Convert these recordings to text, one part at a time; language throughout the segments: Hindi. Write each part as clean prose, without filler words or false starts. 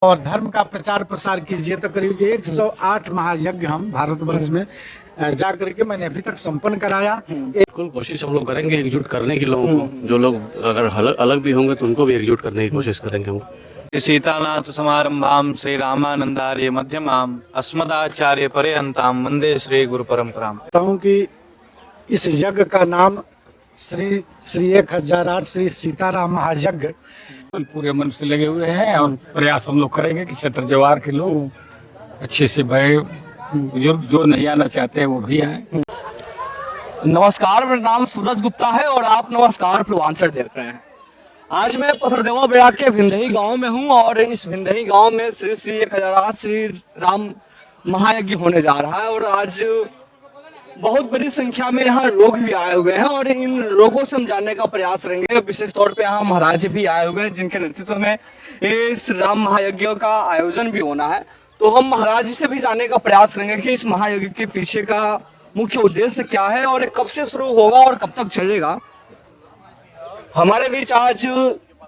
और धर्म का प्रचार प्रसार कीजिए। तो करीब 108 महायज्ञ हम भारतवर्ष में जा करके मैंने अभी तक संपन्न कराया। बिल्कुल कोशिश हम लोग करेंगे एकजुट करने की लोगों को। जो लोग अगर अलग भी होंगे तो उनको भी एकजुट करने की कोशिश करेंगे हम। सीतानाथ समारंभाम श्री रामानंदार्य मध्यमाम अस्मदाचार्य पर्यंताम वंदे श्री गुरु परंपराम। हूँ कि इस यज्ञ का नाम श्री 1008 श्री सीताराम महायज्ञ। पूरे मन से लगे हुए हैं और प्रयास हम लोग करेंगे कि क्षेत्र जवार के लोग अच्छे से बड़े बुजुर्ग जो नहीं आना चाहते हैं वो भी आए। नमस्कार, मेरा नाम सूरज गुप्ता है और आप नमस्कार पूर्वांचल देख रहे हैं। आज मैं पथरदेवा बेड़ा के भिंदही गांव में हूं और इस भिंदही गांव में श्री 1008 श्री राम महायज्ञ होने जा रहा है और आज बहुत बड़ी संख्या में यहाँ लोग भी आए हुए हैं और इन लोगों से हम जानने का प्रयास करेंगे। विशेष तौर पे यहाँ महाराज भी आए हुए हैं जिनके नेतृत्व में इस राम महायज्ञ का आयोजन भी होना है। तो हम महाराज जी से भी जानने का प्रयास करेंगे कि इस महायज्ञ के पीछे का मुख्य उद्देश्य क्या है और कब से शुरू होगा और कब तक चलेगा। हमारे बीच आज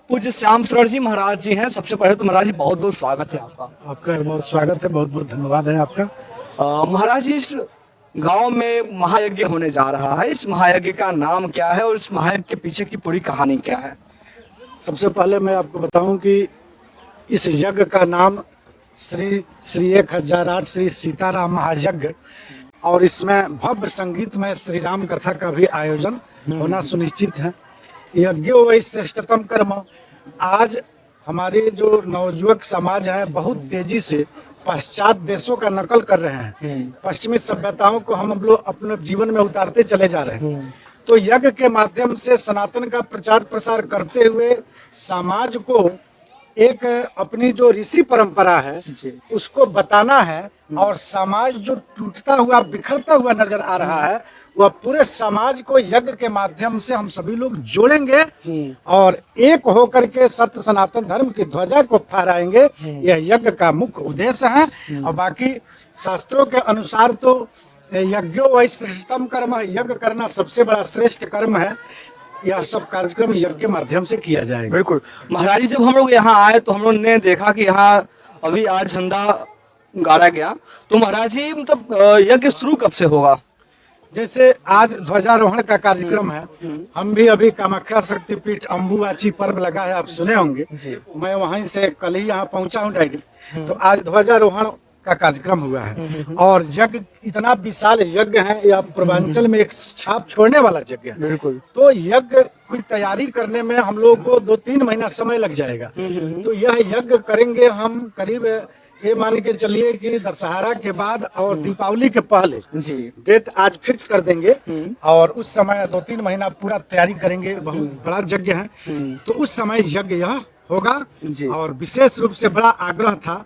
पूज्य श्याम सर जी महाराज जी हैं। सबसे पहले तो महाराज जी बहुत बहुत स्वागत है आपका। आपका बहुत स्वागत है, बहुत बहुत धन्यवाद है आपका। महाराज जी, इस गांव में महायज्ञ होने जा रहा है, इस महायज्ञ का नाम क्या है और इस महायज्ञ के पीछे की पूरी कहानी क्या है? सबसे पहले मैं आपको बताऊं कि इस यज्ञ का नाम श्री 1008 श्री सीताराम महायज्ञ और इसमें भव्य संगीत में श्री राम कथा का भी आयोजन होना सुनिश्चित है। यज्ञ वही श्रेष्ठतम कर्म। आज हमारे जो नवयुवक समाज है बहुत तेजी से पश्चात देशों का नकल कर रहे हैं। पश्चिमी सभ्यताओं को हम लोग अपने जीवन में उतारते चले जा रहे हैं। तो यज्ञ के माध्यम से सनातन का प्रचार प्रसार करते हुए समाज को एक अपनी जो ऋषि परंपरा है उसको बताना है और समाज जो टूटता हुआ बिखरता हुआ नजर आ रहा है वह पूरे समाज को यज्ञ के माध्यम से हम सभी लोग जोड़ेंगे और एक होकर के सत्य सनातन धर्म की ध्वजा को फहराएंगे। यह यज्ञ का मुख्य उद्देश्य है। और बाकी शास्त्रों के अनुसार तो यज्ञो वही श्रेष्ठतम कर्म, यज्ञ करना सबसे बड़ा श्रेष्ठ कर्म है। यह सब कार्यक्रम यज्ञ के माध्यम से किया जाएगा। बिल्कुल महाराज जी, जब हम लोग यहाँ आए तो हम लोग ने देखा कि यहाँ अभी आज झंडा गाड़ा गया। तो महाराज जी मतलब यज्ञ शुरू कब से होगा? जैसे आज ध्वजारोहण का कार्यक्रम है, हम भी अभी कामाख्या शक्तिपीठ अम्बुबाची पर्व लगा है, आप सुने होंगे। मैं वहीं से कल ही यहाँ पहुंचा हूँ डायरेक्ट। तो आज ध्वजारोहण का कार्यक्रम हुआ है और यज्ञ इतना विशाल यज्ञ है, यह पूर्वांचल में एक छाप छोड़ने वाला यज्ञ है। बिल्कुल। तो यज्ञ की तैयारी करने में हम लोग को 2-3 महीना समय लग जाएगा। तो यह यज्ञ करेंगे हम करीब ये मान के चलिए कि दशहरा के बाद और दीपावली के पहले डेट आज फिक्स कर देंगे और उस समय 2-3 महीना पूरा तैयारी करेंगे। बहुत बड़ा यज्ञ है तो उस समय यज्ञ यह होगा। और विशेष रूप से बड़ा आग्रह था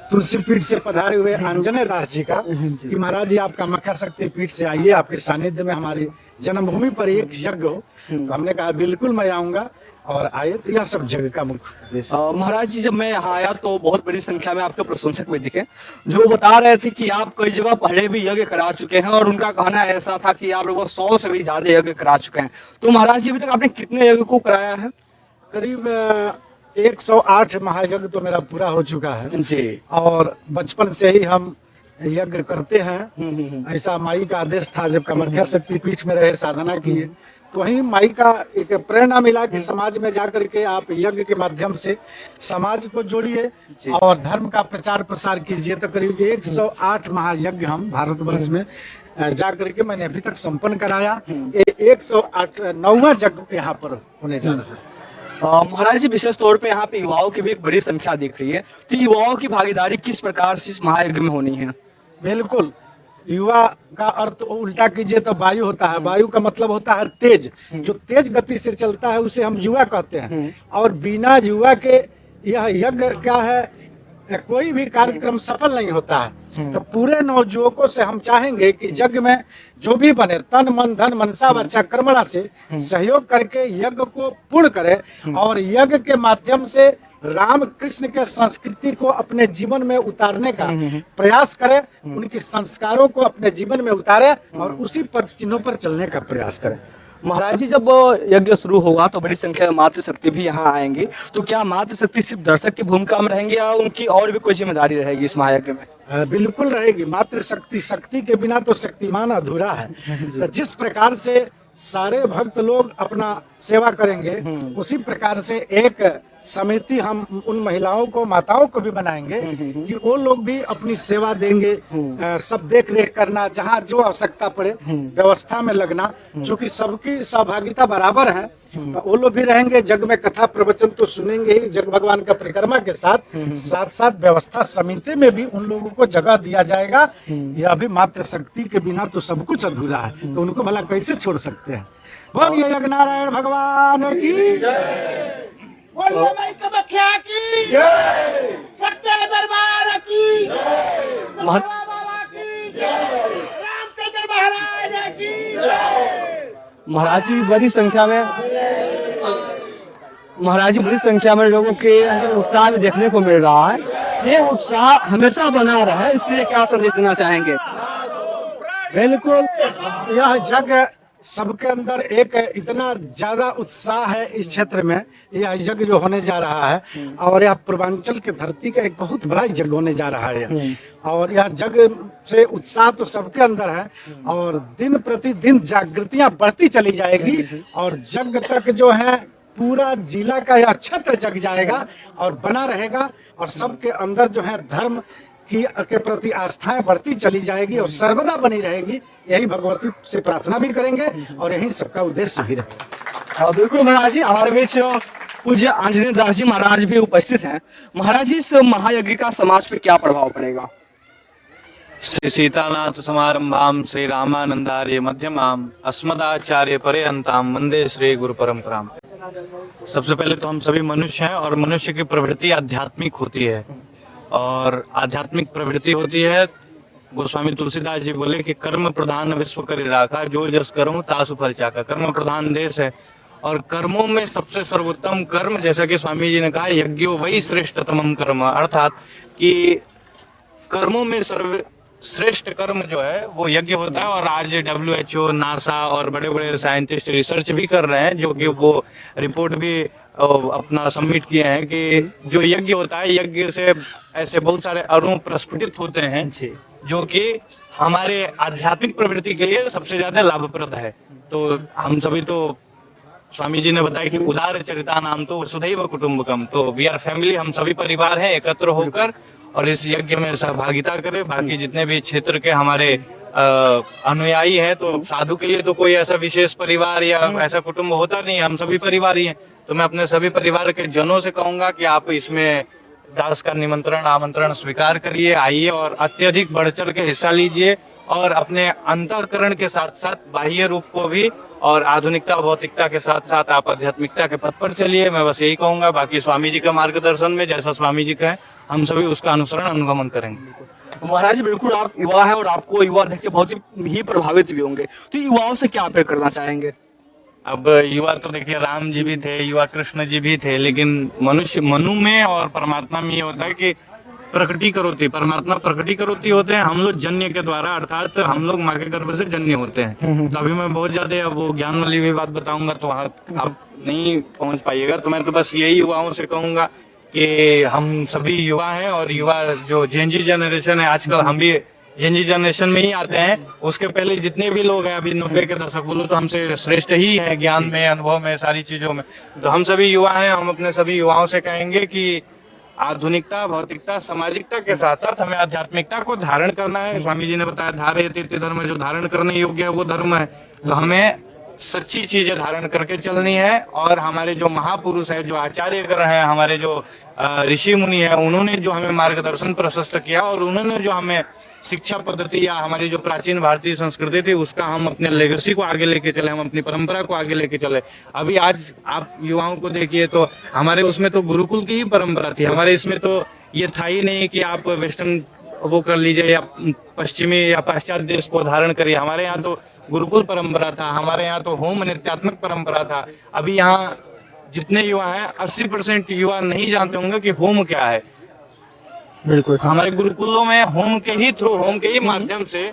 तुलसी पीठ से पधारे हुए आंजनेय दास जी का कि महाराज जी आप कामाख्या शक्ति पीठ से आइए, आपके सानिध्य में हमारी जन्मभूमि पर एक यज्ञ हो। तो हमने कहा बिल्कुल मैं आऊंगा और आए। तो यह सब जगह का मुख्य उद्देश्य। महाराज जी, जब मैं यहाँ आया तो बहुत बड़ी संख्या में आपके प्रशंसक भी दिखे जो बता रहे थे कि आप कई जगह पहले भी यज्ञ करा चुके हैं और उनका कहना ऐसा था कि आप लोग 100 से भी ज्यादा यज्ञ करा चुके हैं। तो महाराज जी, अभी तक आपने कितने यज्ञ को कराया है? करीब 108 महायज्ञ तो मेरा पूरा हो चुका है जी। और बचपन से ही हम यज्ञ करते हैं। ऐसा माई का आदेश था जब कामाख्या शक्ति पीठ में रहे, साधना किए तो वहीं माई का एक प्रेरणा मिला कि समाज में जाकर के आप यज्ञ के माध्यम से समाज को जोड़िए और धर्म का प्रचार प्रसार कीजिए। तो करीब 108 महायज्ञ हम भारतवर्ष में जा करके मैंने अभी तक संपन्न कराया। 109वां यज्ञ यहाँ पर होने जा रहा है। महाराज जी, विशेष तौर पे यहाँ पे युवाओं की भी एक बड़ी संख्या दिख रही है। तो युवाओं की भागीदारी किस प्रकार से इस महायज्ञ में होनी है? बिल्कुल, युवा का अर्थ उल्टा कीजिए तो वायु होता है। वायु का मतलब होता है तेज। जो तेज गति से चलता है उसे हम युवा कहते हैं। और बिना युवा के यह यज्ञ क्या है, कोई भी कार्यक्रम सफल नहीं होता है। तो पूरे नवयुवकों से हम चाहेंगे कि यज्ञ में जो भी बने तन मन धन मनसा वाचा कर्मणा से सहयोग करके यज्ञ को पूर्ण करे और यज्ञ के माध्यम से राम कृष्ण के संस्कृति को अपने जीवन में उतारने का प्रयास करे, उनके संस्कारों को अपने जीवन में उतारे और उसी पद चिन्हों पर चलने का प्रयास करें। महाराज जी, जब यज्ञ शुरू होगा तो बड़ी संख्या में मातृशक्ति भी यहाँ आएंगी, तो क्या मातृशक्ति सिर्फ दर्शक की भूमिका में रहेंगे या उनकी और भी कोई जिम्मेदारी रहेगी इस महायज्ञ में? बिल्कुल रहेगी। मातृशक्ति, शक्ति के बिना तो शक्तिमान अधूरा है। तो जिस प्रकार से सारे भक्त लोग अपना सेवा करेंगे, उसी प्रकार से एक समिति हम उन महिलाओं को, माताओं को भी बनाएंगे कि वो लोग भी अपनी सेवा देंगे। सब देख रेख करना, जहाँ जो आवश्यकता पड़े व्यवस्था में लगना, क्योंकि सबकी सहभागिता बराबर है। तो वो लोग भी रहेंगे, जग में कथा प्रवचन तो सुनेंगे ही, जग भगवान का परिक्रमा के साथ साथ साथ व्यवस्था समिति में भी उन लोगों को जगह दिया जाएगा। यह भी मातृशक्ति के बिना तो सब कुछ अधूरा है, तो उनको भला कैसे छोड़ सकते हैं। बोलिए यज्ञ नारायण भगवान की बोलिए भाई कामाख्या की जय, सच्चे दरबार की जय, बाबा की जय, रामचंद्र महाराज की जय। महाराज जी बड़ी संख्या में लोगों के अंदर उत्साह भी देखने को मिल रहा है। ये उत्साह हमेशा बना रहा है, इसके लिए क्या संदेश देना चाहेंगे? बिल्कुल, यह यज्ञ सबके अंदर एक इतना ज्यादा उत्साह है इस क्षेत्र में। यह यज्ञ जो होने जा रहा है, और यह पूर्वांचल की धरती का एक बहुत बड़ा यज्ञ होने जा रहा है, और यह यज्ञ से उत्साह तो सबके अंदर है, और दिन प्रतिदिन जागृतियां बढ़ती चली जाएगी, और जग तक जो है पूरा जिला का यह छत्र जग जाएगा और बना रहेगा, और सबके अंदर जो है धर्म के प्रति आस्थाएं बढ़ती चली जाएगी और सर्वदा बनी रहेगी। यही भगवती से प्रार्थना भी करेंगे और यही सबका उद्देश्य भी रहेगा। बिल्कुल महाराज जी, हमारे बीच पूज्य आंजनेय दास जी महाराज भी उपस्थित हैं। महाराज जी, इस महायज्ञ का समाज पे क्या प्रभाव पड़ेगा? श्री सीतानाथ समारंभाम श्री रामानंदार्य मध्यमाम अस्मदाचार्य पर्यंताम वंदे श्री गुरु परंपराम। सबसे पहले तो हम सभी मनुष्य हैं, और मनुष्य की प्रवृत्ति आध्यात्मिक होती है, और आध्यात्मिक प्रवृत्ति होती है। गोस्वामी तुलसीदास जी बोले कि कर्म प्रधान विश्व करि राखा, जो जस करूं तासु फल चाका। कर्म प्रधान देश है, और कर्मों में सबसे सर्वोत्तम कर्म, जैसा कि स्वामी जी ने कहा, यज्ञो वही श्रेष्ठतमम कर्म, अर्थात कि कर्मों में श्रेष्ठ कर्म जो है वो यज्ञ होता है। और आज WHO, नासा और बड़े बड़े साइंटिस्ट रिसर्च भी कर रहे हैं, जो कि वो रिपोर्ट भी अपना सबमिट किए हैं कि जो यज्ञ होता है, यज्ञ से ऐसे बहुत सारे अणु प्रस्फुटित होते हैं जो कि हमारे आध्यात्मिक प्रवृत्ति के लिए सबसे ज्यादा लाभप्रद है। तो हम सभी तो, स्वामी जी ने बताया कि उदार चरिता नाम तो वसुधैव कुटुंबकम, तो वी आर फैमिली, हम सभी परिवार हैं, एकत्र होकर और इस यज्ञ में सहभागिता करें। बाकी जितने भी क्षेत्र के हमारे अनुयायी हैं, तो साधु के लिए तो कोई ऐसा विशेष परिवार या ऐसा कुटुंब होता नहीं, हम सभी परिवार ही हैं। तो मैं अपने सभी परिवार के जनों से कहूंगा कि आप इसमें दास का निमंत्रण, आमंत्रण स्वीकार करिए, आइए और अत्यधिक बढ़ चढ़ के हिस्सा लीजिए, और अपने अंतःकरण के साथ साथ बाह्य रूप को भी, और आधुनिकता भौतिकता के साथ साथ आप आध्यात्मिकता के पथ पर चलिए। मैं बस यही कहूंगा। बाकी स्वामी जी का मार्गदर्शन में जैसा स्वामी जी कहें, हम सभी उसका अनुसरण अनुगमन करेंगे। महाराज जी, बिल्कुल आप युवा हैं और आपको युवा देख के बहुत ही प्रभावित भी होंगे, तो युवाओं से क्या अपील करना चाहेंगे? अब युवा तो देखिए, राम जी भी थे, युवा कृष्ण जी भी थे, लेकिन मनु में और परमात्मा में ये होता है कि प्रकृति करोती, परमात्मा प्रकृति करोती होते हैं, हम लोग जन्य के द्वारा, अर्थात हम लोग माँ के गर्भ से जन्य होते हैं। तो अभी मैं बहुत ज्यादा अब वो ज्ञान वाली भी बात बताऊंगा तो वहाँ आप नहीं पहुंच पाइएगा। तो मैं तो बस यही युवाओं से कहूंगा कि हम सभी युवा हैं, और युवा जो जेनजी जनरेशन है, आजकल हम भी जेनजी जनरेशन में ही आते हैं। उसके पहले जितने भी लोग हैं, अभी 90 के दशक बोलो तो हमसे श्रेष्ठ ही है ज्ञान में, अनुभव में, सारी चीजों में। तो हम सभी युवा हैं, हम अपने सभी युवाओं से कहेंगे कि आधुनिकता, भौतिकता, सामाजिकता के साथ साथ हमें आध्यात्मिकता को धारण करना है। स्वामी जी ने बताया, धारयते धर्म, जो धारण करने योग्य है वो धर्म है। तो हमें सच्ची चीजें धारण करके चलनी है, और हमारे जो महापुरुष है, जो आचार्यगण हैं, हमारे जो ऋषि मुनि है, उन्होंने जो हमें मार्गदर्शन प्रशस्त किया, और उन्होंने जो हमें शिक्षा पद्धति या हमारी जो प्राचीन भारतीय संस्कृति थी उसका हम अपने लेगेसी को आगे लेके चले, हम अपनी परंपरा को आगे लेके चले। अभी आज आप युवाओं को देखिए तो हमारे उसमें तो गुरुकुल की ही परंपरा थी, हमारे इसमें तो ये था ही नहीं कि आप वेस्टर्न वो कर लीजिए या पश्चिमी या पाश्चात्य देश को धारण करिए। हमारे यहाँ तो गुरुकुल परंपरा था, हमारे यहाँ तो होम नित्यात्मक परंपरा था। अभी यहाँ जितने युवा हैं 80% युवा नहीं जानते होंगे कि होम क्या है। बिल्कुल, हमारे गुरुकुलों में होम के ही थ्रू, होम के ही माध्यम से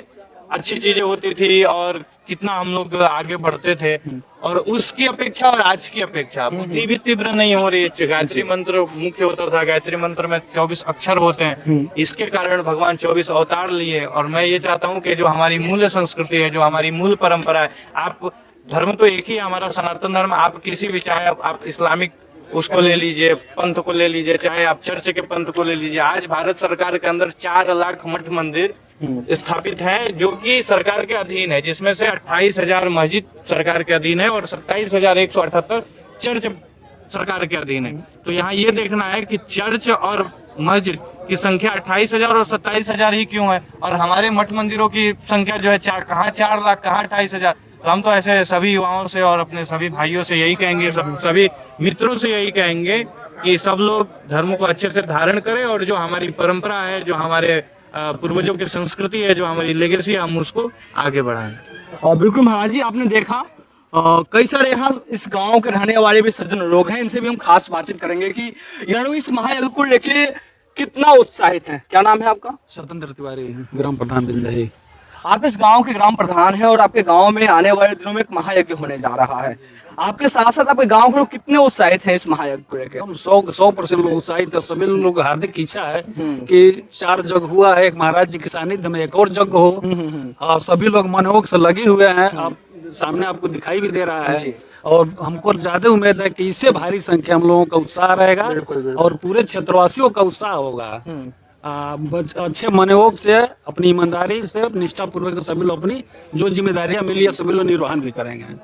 अच्छी चीजें होती थी और कितना हम लोग आगे बढ़ते थे, और उसकी अपेक्षा और आज की अपेक्षा बुद्धि भी तीव्र नहीं हो रही है। गायत्री मंत्र मुख्य होता था, गायत्री मंत्र में 24 अक्षर होते हैं, इसके कारण भगवान 24 अवतार लिए। और मैं ये चाहता हूँ कि जो हमारी मूल संस्कृति है, जो हमारी मूल परंपरा है, आप धर्म तो एक ही है हमारा सनातन धर्म, आप किसी भी, चाहे आप इस्लामिक उसको ले लीजिए, पंथ को ले लीजिए, चाहे आप चर्च के पंथ को ले लीजिए, आज भारत सरकार के अंदर 4 लाख मठ मंदिर स्थापित हैं जो कि सरकार के अधीन है, जिसमें से 28,000 मस्जिद सरकार के अधीन है और 27,178 चर्च सरकार के अधीन है। तो यहाँ ये देखना है कि चर्च और मस्जिद की संख्या 28,000 और 27,000 ही क्यों है, और हमारे मठ मंदिरों की संख्या जो है कहाँ 4 लाख, कहाँ 28,000। तो हम तो ऐसे सभी युवाओं से और अपने सभी भाइयों से यही कहेंगे, सभी मित्रों से यही कहेंगे कि सब लोग धर्म को अच्छे से धारण करें, और जो हमारी परंपरा है, जो हमारे पूर्वजों की संस्कृति है, जो हमारी लेगेसी है, हम उसको आगे बढ़ाएं। और बिल्कुल महाराज जी, आपने देखा कई सारे यहाँ इस गांव के रहने वाले भी सज्जन लोग हैं, इनसे भी हम खास बातचीत करेंगे कि ये लोग इस महायज्ञ को लेके कितना उत्साहित हैं। क्या नाम है आपका? स्वतंत्र तिवारी, ग्राम प्रधान बिंदही। आप इस गांव के ग्राम प्रधान हैं और आपके गांव में आने वाले दिनों में एक महायज्ञ होने जा रहा है। आपके साथ साथ आपके गांव के लोग कितने उत्साहित हैं इस महायज्ञ को लेकर? हम 100% लोग उत्साहित है। सभी लोग हार्दिक इच्छा है कि 4 जग हुआ है, एक महाराज जी के सानिध्य में एक और जग हो। और सभी लोग मनोयोग से लगे हुए हैं, आप सामने आपको दिखाई भी दे रहा है। और हमको ज्यादा उम्मीद है कि इससे भारी संख्या हम लोगों का उत्साह रहेगा और पूरे क्षेत्रवासियों का उत्साह होगा। अच्छे मनोयोग से, अपनी ईमानदारी से, निष्ठा पूर्वक सभी लोग अपनी जो जिम्मेदारियां मिली है सभी लोग निर्वहन भी करेंगे।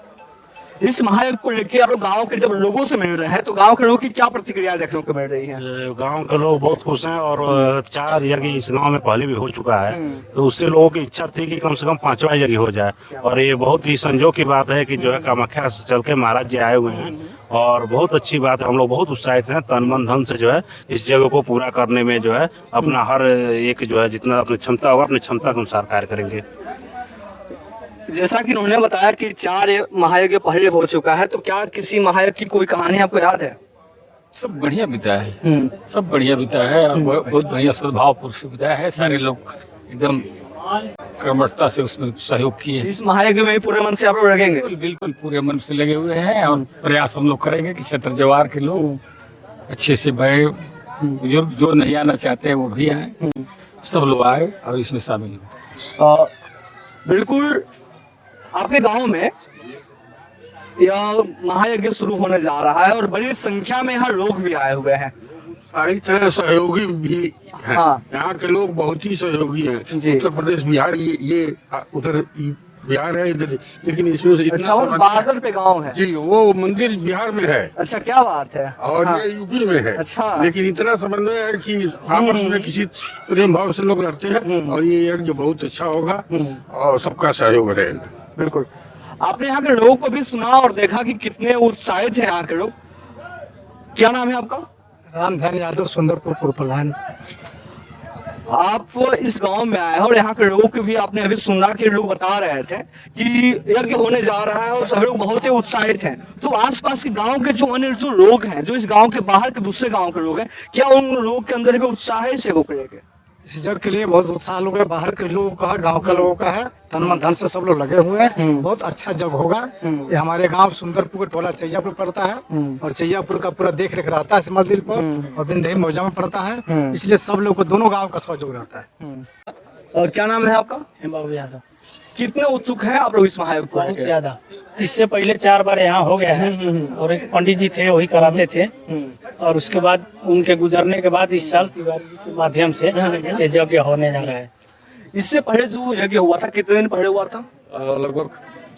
इस महायज्ञ को लेकर आप लोग गांव के जब लोगों से मिल रहे हैं तो गांव के लोगों की क्या प्रतिक्रिया देखने को मिल रही है? गांव के लोग बहुत खुश हैं और 4 यज्ञ इस गांव में पहले भी हो चुका है, तो उससे लोगों की इच्छा थी कि कम से कम 5वां यज्ञ हो जाए। और ये बहुत ही संजोग की बात है कि जो है कामाख्या से चल के महाराज जी आए हुए हैं, और बहुत अच्छी बात है। हम लोग बहुत उत्साहित हैं, तन मन धन से जो है इस जगह को पूरा करने में जो है अपना हर एक जो है जितना अपनी क्षमता होगा अपनी क्षमता के अनुसार कार्य करेंगे। जैसा कि उन्होंने बताया कि 4 महायज्ञ पहले हो चुका है, तो क्या किसी महायज्ञ की कोई कहानी आपको याद है? सब बढ़िया बीता है, सब बढ़िया बीता है और बहुत बढ़िया सद्भाव से बीता है। सारे लोग एकदम कर्मठता से उसमें सहयोग किए। इस महायज्ञ में पूरे मन से आप लोग लगेंगे? बिल्कुल पूरे मन से लगे हुए हैं और प्रयास हम लोग करेंगे कि क्षेत्र जवार के लोग अच्छे से बड़े जो नहीं आना चाहते हैं वो भी आए, सब लोग आए और इसमें शामिल हो। बिल्कुल आपके गांव में यह महायज्ञ शुरू होने जा रहा है और बड़ी संख्या में यहाँ लोग भी आए हुए हैं। सहयोगी भी हैं। हाँ। यहाँ के लोग बहुत ही सहयोगी हैं। जी। उत्तर प्रदेश, बिहार, ये उधर बिहार है इधर, लेकिन इसमें से इतना अच्छा, वो बादल पे गांव है? जी, वो मंदिर बिहार में है। अच्छा, क्या बात है। और हाँ। ये यूपी में है। अच्छा। लेकिन इतना समन्वय है कि आपस में किसी प्रेम भाव से लोग रहते हैं, और ये यज्ञ बहुत अच्छा होगा और सबका सहयोग रहेगा। बिल्कुल। आपने यहाँ के लोगों को भी सुना और देखा कि कितने उत्साहित हैं यहाँ के लोग। क्या नाम है आपका? रामधन यादव, सुंदरपुर पूर्व प्रधान। आप इस गांव में आए हैं और यहाँ के लोगों को भी आपने अभी सुना कि लोग बता रहे थे कि यज्ञ होने जा रहा है और सभी लोग बहुत ही उत्साहित हैं। तो आसपास के गांव के जो अन्य जो लोग हैं, जो इस गांव के बाहर के दूसरे गांव के लोग हैं, क्या उन लोगों के अंदर भी उत्साह है इसे करेंगे? इस जग के लिए बहुत उत्साह लोग है, बाहर के लोगों का, गांव के लोगों का है। तन मन धन से सब लोग लगे हुए हैं। बहुत अच्छा जग होगा। ये हमारे गांव सुंदरपुर टोला चैजापुर पड़ता है और चैजापुर का पूरा देख रेख रहता है इस मंदिर पर, और बिंदही मौजा में पड़ता है, इसलिए सब लोग को दोनों गांव का सहयोग रहता है। और क्या नाम है आपका? बाबू यादव। कितने उत्सुक हैं आप लोग इस महायज्ञ को? बहुत ज्यादा। इससे पहले 4 बार यहाँ हो गया है और एक पंडित जी थे, वही कराते थे, और उसके बाद उनके गुजरने के बाद इस साल तिवारी के माध्यम से ये यज्ञ होने जा रहा है। इससे पहले जो यज्ञ हुआ था कितने दिन पहले हुआ था? लगभग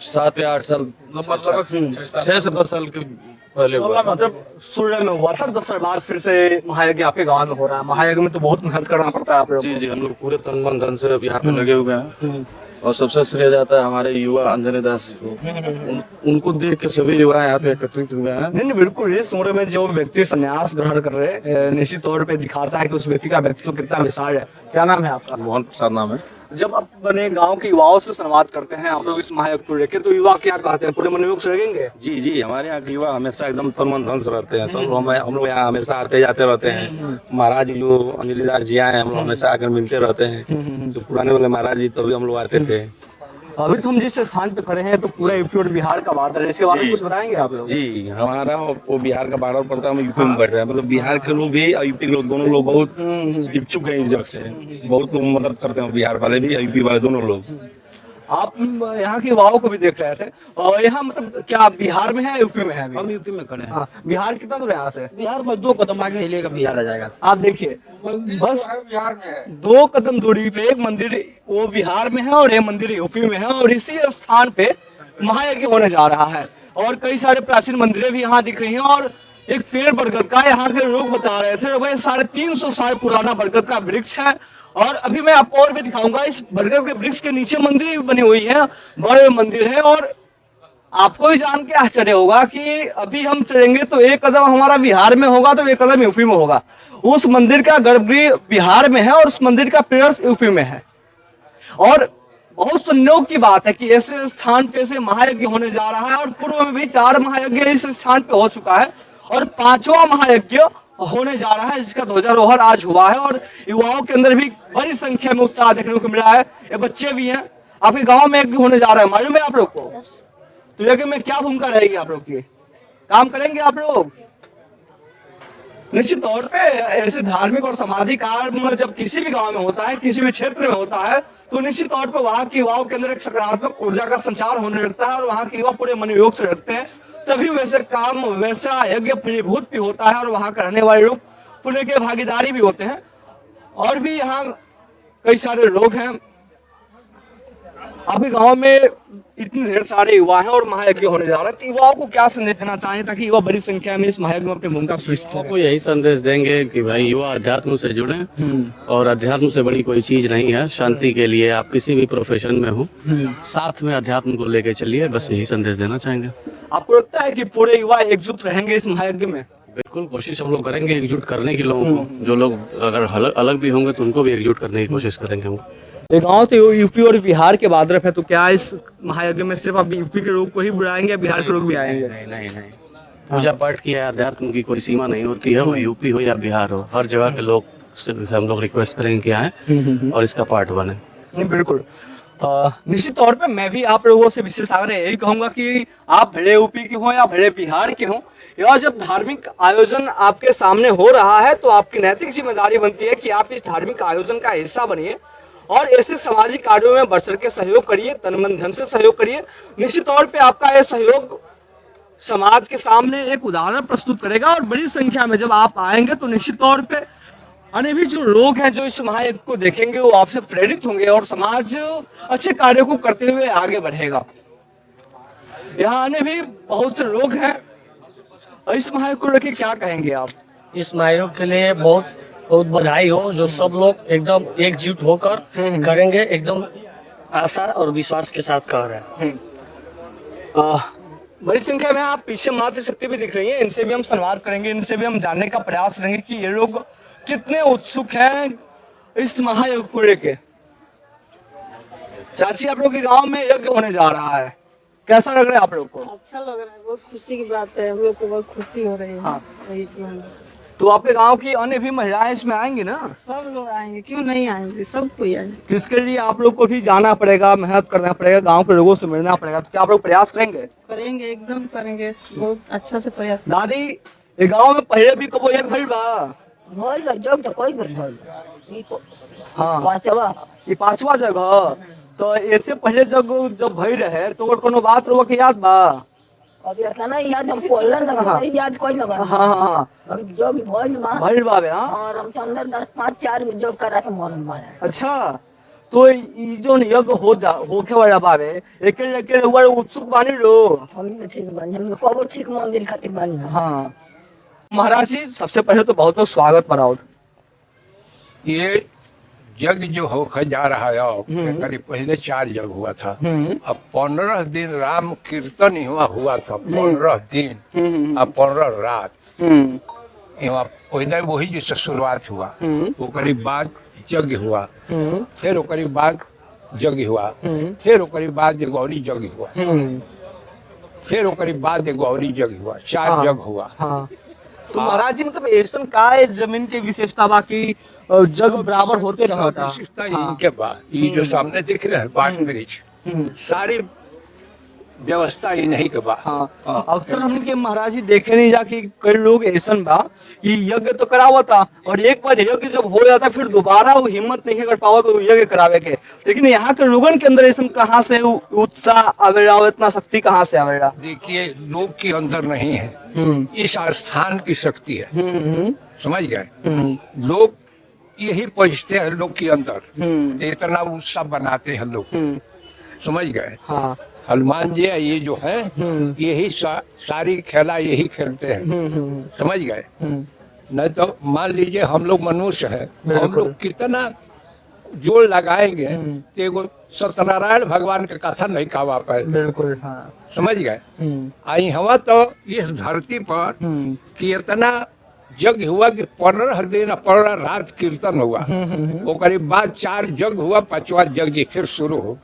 7 या 8 साल, लगभग 6 से 10 साल के पहले हुआ। मतलब सूर्य में हुआ था, 10 साल बाद फिर से महायज्ञ आपके गांव में हो रहा है। महायज्ञ में तो बहुत मेहनत करना पड़ता है आप लोगों को। जी, हम लोग पूरे तन मन धन से यहाँ पे लगे हुए हैं, और सबसे श्रेय जाता है हमारे युवा अंजनी दास जी को। उनको देख के सभी युवा यहाँ पे एकत्रित हुए हैं। नहीं, बिल्कुल। इस उम्र में जो व्यक्ति संन्यास ग्रहण कर रहे हैं, निश्चित तौर पे दिखाता है कि उस व्यक्ति का व्यक्तित्व कितना विशाल है। क्या नाम है आपका? मोहन प्रसाद नाम है। जब अपने गांव के युवाओं से संवाद करते हैं आप लोग इस महायज्ञ को लेकर, तो युवा क्या कहते हैं, पूरे मनोयोग से रहेंगे? जी जी, हमारे यहाँ के युवा हमेशा एकदम तन मन धन से रहते हैं। सब लोग हम लोग यहाँ हमेशा आते जाते रहते हैं। महाराज जी जो अंजलिदास जी आए, हम लोग हमेशा आकर मिलते रहते हैं। जो पुराने वाले महाराज जी तभी हम लोग आते थे। अभी तो हम जिस स्थान पे खड़े हैं तो पूरा यूपी और बिहार का बात है, इसके बारे में कुछ बताएंगे आप लोग? जी, हमारा वो बिहार का बॉर्डर पड़ता है, हम यूपी में बैठ रहे हैं। मतलब बिहार के लोग भी और यूपी के लोग, दोनों लोग बहुत इच्छुक हैं इस जगह से। बहुत लोग मदद करते हैं, बिहार वाले भी और यूपी वाले दोनों लोग। आप यहाँ के युवाओं को भी देख रहे थे, और यहाँ मतलब क्या बिहार में है, यूपी में है? हम यूपी में खड़े हैं। हाँ, बिहार कितना दूर है यहाँ से? बिहार में 2 कदम आगे हिलेगा बिहार आ जाएगा। आप देखिए, बस बिहार में है। 2 कदम दूरी पे एक मंदिर वो बिहार में है और ये मंदिर यूपी में है, और इसी स्थान पे महायज्ञ होने जा रहा है। और कई सारे प्राचीन मंदिरें भी यहाँ दिख रही हैं, और एक पेड़ बरगद का यहाँ के लोग बता रहे थे भाई 350 साल पुराना बरगद का वृक्ष है। और अभी मैं आपको और भी दिखाऊंगा, इस बरगद के वृक्ष के नीचे मंदिर भी बनी हुई है, बड़े मंदिर है। और आपको भी जान के आश्चर्य होगा कि अभी हम चलेंगे तो एक कदम हमारा बिहार में होगा तो एक कदम यूपी में होगा। उस मंदिर का गर्भगृह बिहार में है और उस मंदिर का पेड़ यूपी में है। और बहुत संयोग की बात है कि ऐसे स्थान पे से महायज्ञ होने जा रहा है, और पूर्व में भी 4 महायज्ञ इस स्थान पे हो चुका है, और 5वां महायज्ञ होने जा रहा है, जिसका ध्वजारोहण आज हुआ है। और युवाओं के अंदर भी बड़ी संख्या में उत्साह देखने को मिला है। ये बच्चे भी हैं। आपके गांव में यज्ञ होने जा रहा है, मालूम है आप लोग को? तो यज्ञ में क्या भूमिका रहेगी आप लोग की? काम करेंगे आप लोग? निश्चित तौर पे ऐसे धार्मिक और सामाजिक कार्य जब किसी भी गांव में होता है, किसी भी क्षेत्र में होता है, तो निश्चित तौर पे वहां के युवाओं के अंदर एक सकारात्मक ऊर्जा का संचार होने लगता है, और वहां के युवा पूरे मनोयोग से रखते हैं। तभी वैसे काम, वैसा यज्ञ फलीभूत भी होता है, और वहां के रहने वाले लोग पुण्य के भागीदारी भी होते हैं। और भी यहाँ कई सारे लोग हैं। आपके गांव में इतने ढेर सारे युवा हैं और महायज्ञ होने जा रहा है, तो युवाओं को क्या संदेश देना चाहिए ताकि युवा बड़ी संख्या में इस महायज्ञ में अपनी भूमिका सुनिश्चित करें? को यही संदेश देंगे कि भाई युवा अध्यात्म से जुड़े, और अध्यात्म से बड़ी कोई चीज नहीं है। शांति के लिए आप किसी भी प्रोफेशन में हो, साथ में अध्यात्म को लेके चलिए, बस यही संदेश देना चाहेंगे। आपको लगता है कि पूरे युवा एकजुट रहेंगे इस महायज्ञ में? बिल्कुल, कोशिश हम लोग करेंगे एकजुट करने की लोगों को। जो लोग अगर अलग भी होंगे तो उनको भी एकजुट करने की कोशिश करेंगे हम। ये गांव तो यूपी और बिहार के बादरफ है, तो क्या इस महायज्ञ में सिर्फ आप यूपी के लोग को ही बुलाएंगे या बिहार के लोग भी आएंगे? नहीं नहीं नहीं, पूजा पाठ की अध्यात्म की कोई सीमा नहीं होती है। वो यूपी हो या बिहार हो, हर जगह के लोग से हम लोग रिक्वेस्ट करेंगे कि आए और इसका पार्ट बने। नहीं, बिल्कुल। निश्चित तौर पे मैं भी आप लोगों से विशेष आग्रह यही कहूंगा कि आप भले यूपी के हों या भले बिहार के हों, या जब धार्मिक आयोजन आपके सामने हो रहा है तो आपकी नैतिक जिम्मेदारी बनती है कि आप इस धार्मिक आयोजन का हिस्सा बनिए और ऐसे सामाजिक कार्यों में बढ़ चढ़ के सहयोग करिए, तन मन धन से सहयोग करिए। निश्चित तौर पे आपका यह सहयोग समाज के सामने एक उदाहरण प्रस्तुत करेगा, और बड़ी संख्या में जब आप आएंगे तो निश्चित तौर पे अन्य भी जो लोग हैं जो इस महायज्ञ को देखेंगे वो आपसे प्रेरित होंगे और समाज अच्छे कार्यों को करते हुए आगे बढ़ेगा। यहाँ अन्य भी बहुत से लोग हैं। इस महायज्ञ को लेकर क्या कहेंगे आप? इस महायोग के लिए बहुत बहुत बधाई हो, जो सब लोग एकदम एकजुट होकर करेंगे, एकदम आशा और विश्वास के साथ कर रहे हैं। बड़ी संख्या में आप पीछे मातृशक्ति भी दिख रही है, इनसे भी हम संवाद करेंगे, इनसे भी हम जानने का प्रयास करेंगे कि ये लोग कितने उत्सुक हैं इस महायज्ञ को लेके। चाची, आप लोग के गांव में यज्ञ होने जा रहा है, कैसा लग रहा है आप लोग को? अच्छा लग रहा है, बहुत खुशी की बात है, हम लोग को बहुत खुशी हो रही है। हाँ। सही। तो आपके गांव की अन्य भी महिलाएं इसमें आएंगी ना? सब लोग आएंगे, क्यों नहीं आएंगे, सब कोई आएंगे। इसके लिए आप लोग को भी जाना पड़ेगा, मेहनत करना पड़ेगा, गांव के लोगों से मिलना पड़ेगा, तो क्या आप लोग प्रयास करेंगे? करेंगे, एकदम करेंगे, बहुत अच्छा से प्रयास। दादी, ये गांव में पहले भी कबो एक भइल बा? जग तो कोई हाँ, पांचवा ये 5वां जगह। तो ऐसे पहले जब भई रहे तो कोनो बात रोवा के याद बा? अभी इतना याद हम बोलन ना, याद कोई ना बा। हाँ हाँ, अभी जो भी भइल बा बे। हाँ, और हम अंदर 10-5-4 जो करा के मन मारे। अच्छा, तो ई जो यज्ञ होखे वाला बाबे, एके हुआ उत्सुक बानी लो? हम ठीक बानी, हम कबो ठीक मंदिर खातिर बानी। हाँ महाराज जी, सबसे पहले तो बहुत बहुत स्वागत मनाओ। ये यज्ञ जो होकर जा रहा है अब, करीब पहले 4 यज्ञ हुआ था। अब 15 दिन राम कीर्तन हुआ था, 15 दिन और 15 रात। पहले वही जैसे शुरुआत हुआ, वो करीब बाद यज्ञ हुआ, फिर वो करीब बाद यज्ञ हुआ, फिर ओकरी बाद एगो औरी यज्ञ हुआ, फिर ओकरी बाद एगो औरी यज्ञ हुआ, 4 यज्ञ हुआ। हाँ। तो महाराज जी मतलब ऐसा का है जमीन की विशेषता बाकी जग बराबर होते रहता। विशेषता इनके बाद ये जो सामने दिख रहे हैं बाट वृक्ष, सारी व्यवस्था ही नहीं के बाद। हाँ। अक्सर हमने महाराज जी देखे नहीं जा कि कई लोग ऐसा बा कि यज्ञ तो करावा था और एक बार यज्ञ जब हो जाता फिर दोबारा वो हिम्मत नहीं कर पावा तो यज्ञ करावे के, लेकिन यहाँ के लोगन के अंदर ऐसा कहाँ से उत्साह आवेगा, इतना शक्ति कहाँ से आवेगा? देखिए लोग के अंदर नहीं है, इस स्थान की शक्ति है, समझ गए। लोग यही पहुंचते हैं लोग के अंदर, तो इतना उत्साह बनाते हैं लोग, समझ गए। हाँ। हनुमान जी ये जो है यही सारी खेला यही खेलते हैं, समझ गए। नहीं तो मान लीजिए हम लोग मनुष्य हैं, हम लोग कितना जोड़ लगाएंगे तो एगो सत्यनारायण भगवान का कथा नहीं कहा पाए। बिल्कुल। हाँ। समझ गए। आई हवा तो इस धरती पर कि इतना यज्ञ हुआ कि 15 दिन 15 रात कीर्तन हुआ, ओकरे बाद 4 यज्ञ हुआ, 5वां यज्ञ फिर शुरू हो।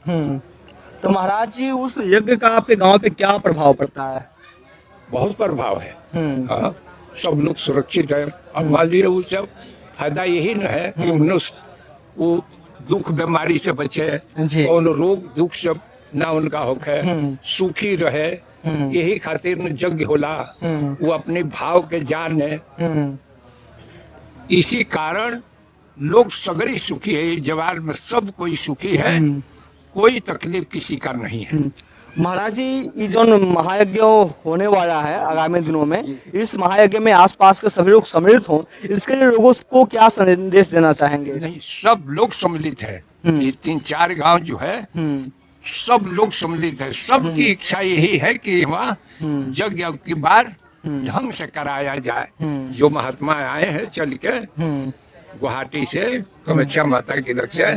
तो महाराज जी उस यज्ञ का आपके गांव पे क्या प्रभाव पड़ता है? बहुत प्रभाव है। हाँ, सब लोग सुरक्षित है। अब मान लीजिए वो सब फायदा यही न है कि मनुष्य वो दुख बीमारी से बचे, कौन रोग दुख से ना उनका होके, सुखी रहे, यही खातिर न यज्ञ होला। वो अपने भाव के जाने, इसी कारण लोग सगरी सुखी है। जवार में सब कोई सुखी है, कोई तकलीफ किसी का नहीं है। महाराज जी ये जो महायज्ञ होने वाला है आगामी दिनों में, इस महायज्ञ में आसपास के सभी लोग सम्मिलित हों, इसके लिए लोगों को क्या संदेश देना चाहेंगे? नहीं, सब लोग सम्मिलित है। ये 3-4 गांव जो है सब लोग सम्मिलित है। सबकी इच्छा यही है कि वहाँ यज्ञ की बार ढंग से कराया जाए। जो महात्मा आए हैं चल के गुवाहाटी से, कामाख्या माता की रक्षा,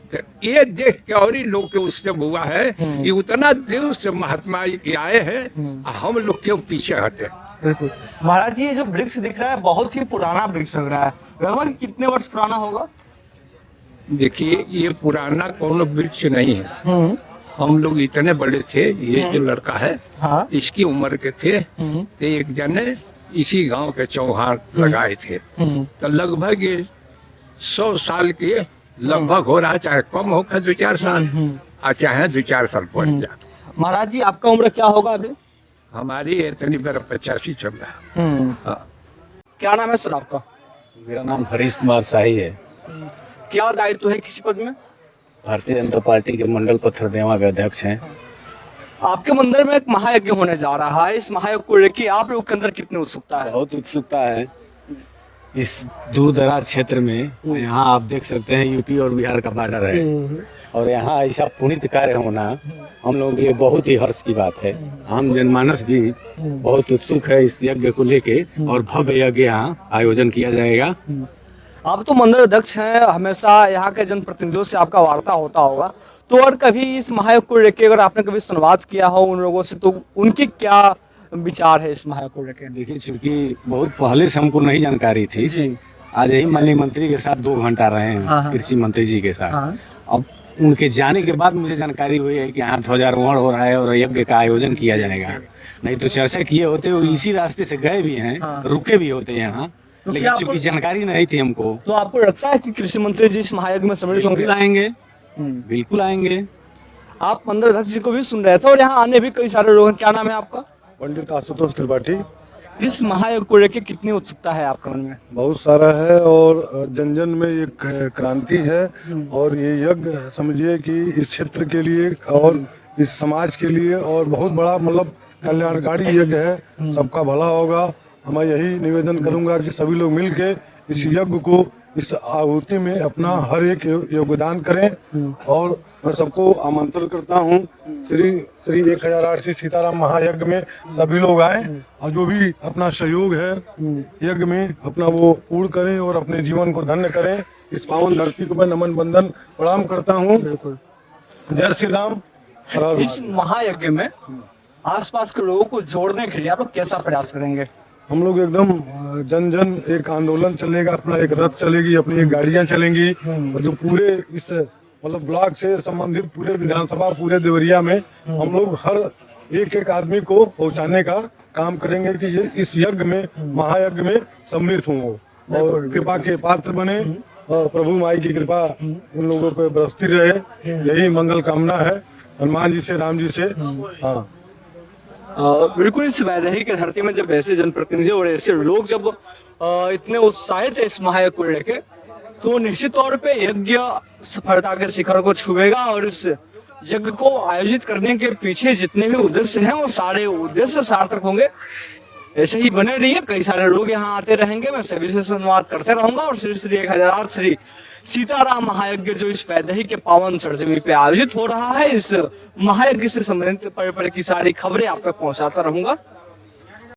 तो ये देख के और ही लोग के उससे हुआ है कि उतना दूर से महात्मा आए हैं, हम लोग क्यों पीछे हटे। महाराज जी ये जो वृक्ष दिख रहा है बहुत ही पुराना वृक्ष लग रहा है, लगभग कितने वर्ष पुराना होगा? देखिए ये पुराना कोनो वृक्ष नहीं है। हम लोग इतने बड़े थे, ये जो लड़का है इसकी उम्र के थे, तो एक जने इसी गांव के चौहान लगाए थे, तो लगभग 100 साल के लगभग हो रहा, चाहे कम हो 2-4 साल, चाहे 2-4 साल पड़ जाए। महाराज जी आपका उम्र क्या होगा अभी? हमारी इतनी बार 85 चल रहा है। क्या नाम है सर आपका? मेरा नाम हरीश कुमार शाही है। क्या दायित्व है किसी पद में? भारतीय जनता पार्टी के मंडल पथरदेवा के अध्यक्ष हैं। आपके मंदिर में एक महायज्ञ होने जा रहा है, इस महायज्ञ को लेकर आप लोग के अंदर कितनी उत्सुकता है? बहुत उत्सुकता है। इस दूर दराज क्षेत्र में यहाँ आप देख सकते हैं यूपी और बिहार का बॉर्डर है, और यहाँ ऐसा पुनीत कार्य होना हम लोगों के लिए बहुत ही हर्ष की बात है। आम जनमानस भी बहुत उत्सुक है इस यज्ञ को लेके, और भव्य यज्ञ यहाँ आयोजन किया जाएगा। आप तो मंदिर अध्यक्ष हैं, हमेशा यहाँ के जनप्रतिनिधियों से आपका वार्ता होता होगा, तो और कभी इस महायज्ञ को लेकर अगर आपने कभी संवाद किया हो उन लोगों से, तो उनकी क्या विचार है इस महायज्ञ को लेकर? देखिए चूंकि बहुत पहले से हमको नहीं जानकारी थी जी। आज यही माननीय मंत्री के साथ 2 घंटा रहे हैं, कृषि मंत्री जी के साथ। अब उनके जाने के बाद मुझे जानकारी हुई है कि यहाँ ध्वजारोहण हो रहा है और यज्ञ का आयोजन किया जाएगा। नहीं तो चर्चा किए होते, वो इसी रास्ते से गए भी हैं, रुके भी होते यहाँ, तो लेकिन चूंकि जानकारी नहीं थी हमको। तो आपको लगता है कि कृषि मंत्री जी इस महायज्ञ में सम्मिलित होंगे? आएंगे, बिल्कुल आएंगे। आप मंदिर अध्यक्ष जी को भी सुन रहे थे और यहाँ आने भी कई सारे लोग हैं। क्या नाम है आपका? पंडित आशुतोष त्रिपाठी। इस महायज्ञ को लेकर कितनी उत्सुकता है आपके मन में? बहुत सारा है, और जन जन में एक क्रांति है, और ये यज्ञ समझिए कि इस क्षेत्र के लिए और इस समाज के लिए और बहुत बड़ा मतलब कल्याणकारी यज्ञ है। सबका भला होगा। मैं यही निवेदन करूंगा कि सभी लोग मिलके इस यज्ञ को, इस आहुति में अपना हर एक योगदान करें, और मैं सबको आमंत्रण करता हूँ श्री 1008 श्री सीताराम महायज्ञ में सभी लोग आए, और जो भी अपना सहयोग है यज्ञ में अपना वो पूर्ण करें और अपने जीवन को धन्य करें। इस पावन धरती को मैं नमन बंदन प्रणाम करता हूँ। जय श्री राम। इस महायज्ञ में आसपास के लोगों को जोड़ने के लिए आप लोग कैसा प्रयास करेंगे? हम लोग एकदम जन जन एक आंदोलन चलेगा, अपना एक रथ चलेगी, अपनी एक गाड़ियां चलेंगी, और जो पूरे इस मतलब ब्लॉक से संबंधित पूरे विधानसभा पूरे देवरिया में हम लोग हर एक आदमी को पहुंचाने का काम करेंगे कि ये इस यज्ञ में महायज्ञ में सम्मिलित हों और कृपा के पात्र बने और प्रभु माई की कृपा उन लोगों पे बरसती रहे। यही मंगल कामना है हनुमान जी से, राम जी से। हाँ बिल्कुल इस वैदेही की धरती में जब ऐसे जनप्रतिनिधि और ऐसे लोग जब इतने उत्साहित है इस महायज्ञ को लेकर, तो निश्चित तौर पे यज्ञ सफलता के शिखर को छुएगा और इस यज्ञ को आयोजित करने के पीछे जितने भी उद्देश्य हैं वो सारे उद्देश्य सार्थक होंगे। ऐसे ही बने रहिए, कई सारे लोग यहाँ आते रहेंगे, मैं सभी से संवाद करते रहूंगा। और श्री श्री 1008 श्री सीताराम महायज्ञ जो इस वैदेही के पावन सरजमी पे आयोजित हो रहा है, इस महायज्ञ से संबंधित परे की सारी खबरें आप तक पहुंचाता रहूंगा।